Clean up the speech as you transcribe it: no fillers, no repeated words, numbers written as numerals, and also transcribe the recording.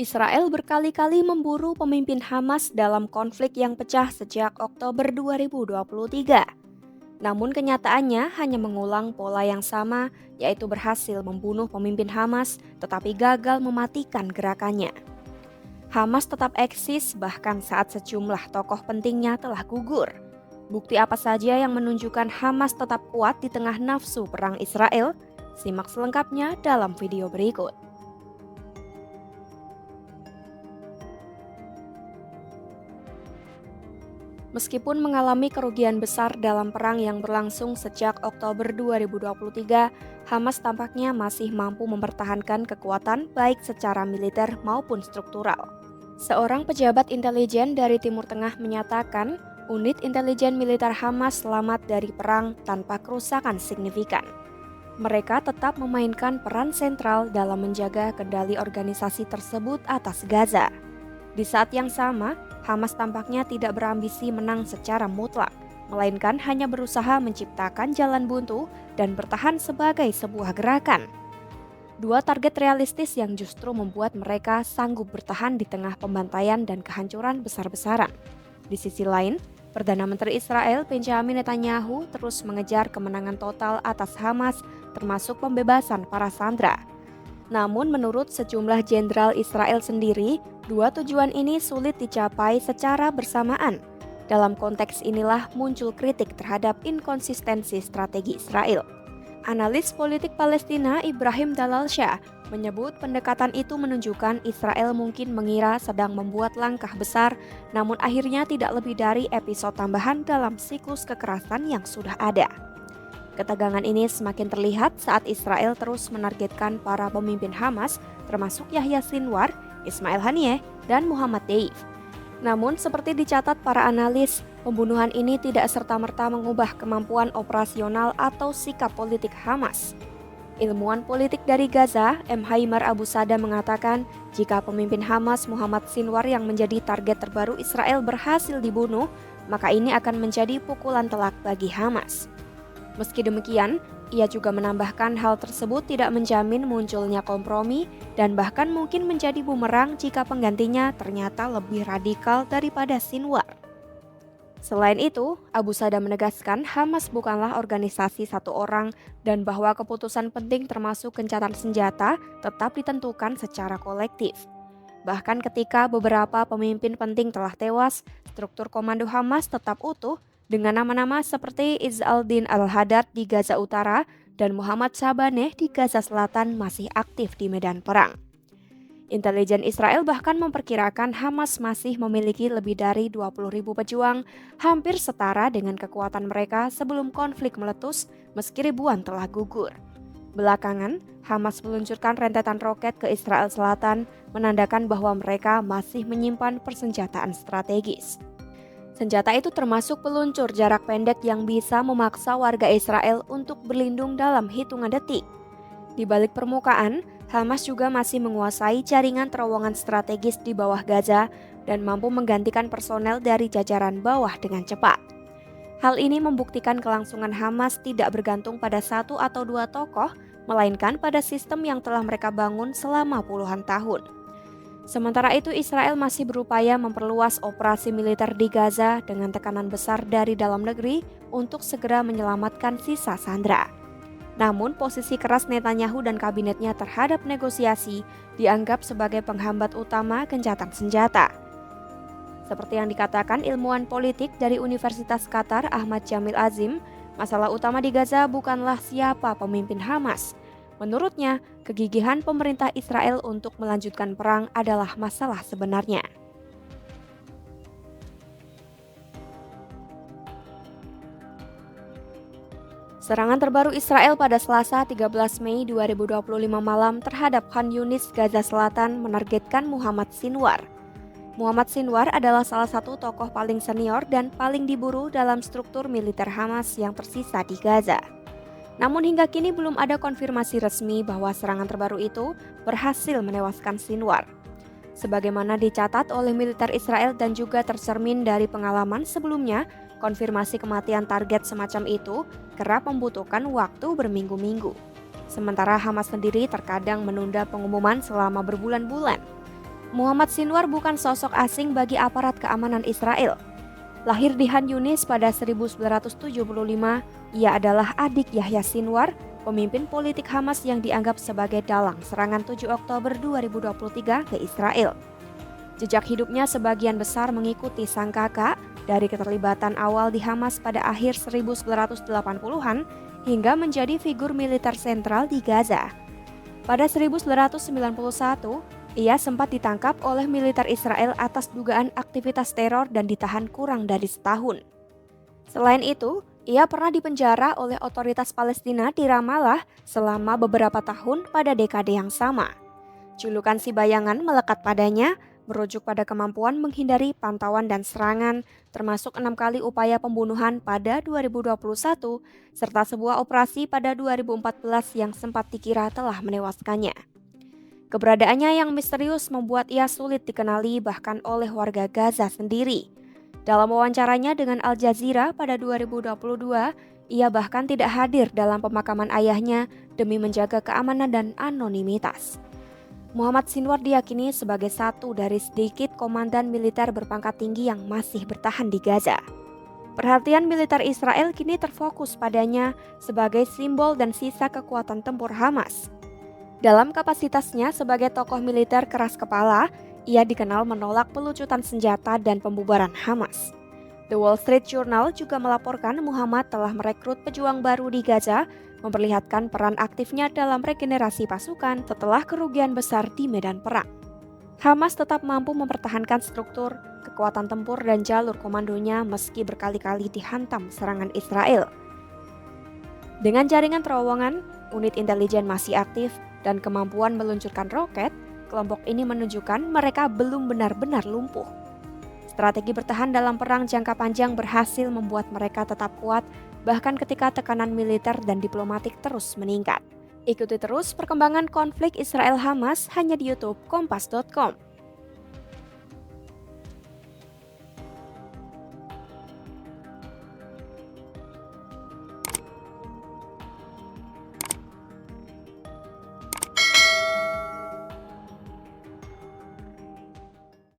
Israel berkali-kali memburu pemimpin Hamas dalam konflik yang pecah sejak Oktober 2023. Namun kenyataannya hanya mengulang pola yang sama, yaitu berhasil membunuh pemimpin Hamas tetapi gagal mematikan gerakannya. Hamas tetap eksis bahkan saat sejumlah tokoh pentingnya telah gugur. Bukti apa saja yang menunjukkan Hamas tetap kuat di tengah nafsu perang Israel? Simak selengkapnya dalam video berikut. Meskipun mengalami kerugian besar dalam perang yang berlangsung sejak Oktober 2023, Hamas tampaknya masih mampu mempertahankan kekuatan baik secara militer maupun struktural. Seorang pejabat intelijen dari Timur Tengah menyatakan, unit intelijen militer Hamas selamat dari perang tanpa kerusakan signifikan. Mereka tetap memainkan peran sentral dalam menjaga kendali organisasi tersebut atas Gaza. Di saat yang sama, Hamas tampaknya tidak berambisi menang secara mutlak, melainkan hanya berusaha menciptakan jalan buntu dan bertahan sebagai sebuah gerakan. Dua target realistis yang justru membuat mereka sanggup bertahan di tengah pembantaian dan kehancuran besar-besaran. Di sisi lain, Perdana Menteri Israel Benjamin Netanyahu terus mengejar kemenangan total atas Hamas, termasuk pembebasan para sandera. Namun menurut sejumlah jenderal Israel sendiri, dua tujuan ini sulit dicapai secara bersamaan. Dalam konteks inilah muncul kritik terhadap inkonsistensi strategi Israel. Analis politik Palestina Ibrahim Dalalsyah menyebut pendekatan itu menunjukkan Israel mungkin mengira sedang membuat langkah besar, namun akhirnya tidak lebih dari episode tambahan dalam siklus kekerasan yang sudah ada. Ketegangan ini semakin terlihat saat Israel terus menargetkan para pemimpin Hamas, termasuk Yahya Sinwar, Ismail Haniyeh, dan Muhammad Deif. Namun, seperti dicatat para analis, pembunuhan ini tidak serta-merta mengubah kemampuan operasional atau sikap politik Hamas. Ilmuwan politik dari Gaza, M. Haimar Abu Sada mengatakan, jika pemimpin Hamas Muhammad Sinwar yang menjadi target terbaru Israel berhasil dibunuh, maka ini akan menjadi pukulan telak bagi Hamas. Meski demikian, ia juga menambahkan hal tersebut tidak menjamin munculnya kompromi dan bahkan mungkin menjadi bumerang jika penggantinya ternyata lebih radikal daripada Sinwar. Selain itu, Abu Sada menegaskan Hamas bukanlah organisasi satu orang dan bahwa keputusan penting termasuk gencatan senjata tetap ditentukan secara kolektif. Bahkan ketika beberapa pemimpin penting telah tewas, struktur komando Hamas tetap utuh dengan nama-nama seperti Izz al-Din al-Haddad di Gaza Utara dan Muhammad Shabaneh di Gaza Selatan masih aktif di medan perang. Intelijen Israel bahkan memperkirakan Hamas masih memiliki lebih dari 20.000 pejuang, hampir setara dengan kekuatan mereka sebelum konflik meletus meski ribuan telah gugur. Belakangan, Hamas meluncurkan rentetan roket ke Israel Selatan, menandakan bahwa mereka masih menyimpan persenjataan strategis. Senjata itu termasuk peluncur jarak pendek yang bisa memaksa warga Israel untuk berlindung dalam hitungan detik. Di balik permukaan, Hamas juga masih menguasai jaringan terowongan strategis di bawah Gaza dan mampu menggantikan personel dari jajaran bawah dengan cepat. Hal ini membuktikan kelangsungan Hamas tidak bergantung pada satu atau dua tokoh, melainkan pada sistem yang telah mereka bangun selama puluhan tahun. Sementara itu, Israel masih berupaya memperluas operasi militer di Gaza dengan tekanan besar dari dalam negeri untuk segera menyelamatkan sisa sandera. Namun, posisi keras Netanyahu dan kabinetnya terhadap negosiasi dianggap sebagai penghambat utama gencatan senjata. Seperti yang dikatakan ilmuwan politik dari Universitas Qatar Ahmad Jamil Azim, masalah utama di Gaza bukanlah siapa pemimpin Hamas. Menurutnya, kegigihan pemerintah Israel untuk melanjutkan perang adalah masalah sebenarnya. Serangan terbaru Israel pada Selasa 13 Mei 2025 malam terhadap Khan Yunis, Gaza Selatan menargetkan Muhammad Sinwar. Muhammad Sinwar adalah salah satu tokoh paling senior dan paling diburu dalam struktur militer Hamas yang tersisa di Gaza. Namun hingga kini belum ada konfirmasi resmi bahwa serangan terbaru itu berhasil menewaskan Sinwar. Sebagaimana dicatat oleh militer Israel dan juga tercermin dari pengalaman sebelumnya, konfirmasi kematian target semacam itu kerap membutuhkan waktu berminggu-minggu. Sementara Hamas sendiri terkadang menunda pengumuman selama berbulan-bulan. Muhammad Sinwar bukan sosok asing bagi aparat keamanan Israel. Lahir di Han Yunis pada 1975, ia adalah adik Yahya Sinwar, pemimpin politik Hamas yang dianggap sebagai dalang serangan 7 Oktober 2023 ke Israel. Jejak hidupnya sebagian besar mengikuti sang kakak dari keterlibatan awal di Hamas pada akhir 1980-an hingga menjadi figur militer sentral di Gaza. Pada 1991, ia sempat ditangkap oleh militer Israel atas dugaan aktivitas teror dan ditahan kurang dari setahun. Selain itu, ia pernah dipenjara oleh otoritas Palestina di Ramallah selama beberapa tahun pada dekade yang sama. Julukan si bayangan melekat padanya, merujuk pada kemampuan menghindari pantauan dan serangan, termasuk 6 kali upaya pembunuhan pada 2021, serta sebuah operasi pada 2014 yang sempat dikira telah menewaskannya. Keberadaannya yang misterius membuat ia sulit dikenali bahkan oleh warga Gaza sendiri. Dalam wawancaranya dengan Al Jazeera pada 2022, ia bahkan tidak hadir dalam pemakaman ayahnya demi menjaga keamanan dan anonimitas. Muhammad Sinwar diyakini sebagai satu dari sedikit komandan militer berpangkat tinggi yang masih bertahan di Gaza. Perhatian militer Israel kini terfokus padanya sebagai simbol dan sisa kekuatan tempur Hamas. Dalam kapasitasnya sebagai tokoh militer keras kepala, ia dikenal menolak pelucutan senjata dan pembubaran Hamas. The Wall Street Journal juga melaporkan Muhammad telah merekrut pejuang baru di Gaza, memperlihatkan peran aktifnya dalam regenerasi pasukan setelah kerugian besar di medan perang. Hamas tetap mampu mempertahankan struktur, kekuatan tempur dan jalur komandonya meski berkali-kali dihantam serangan Israel. Dengan jaringan terowongan, unit intelijen masih aktif, dan kemampuan meluncurkan roket, kelompok ini menunjukkan mereka belum benar-benar lumpuh. Strategi bertahan dalam perang jangka panjang berhasil membuat mereka tetap kuat, bahkan ketika tekanan militer dan diplomatik terus meningkat. Ikuti terus perkembangan konflik Israel-Hamas hanya di YouTube Kompas.com.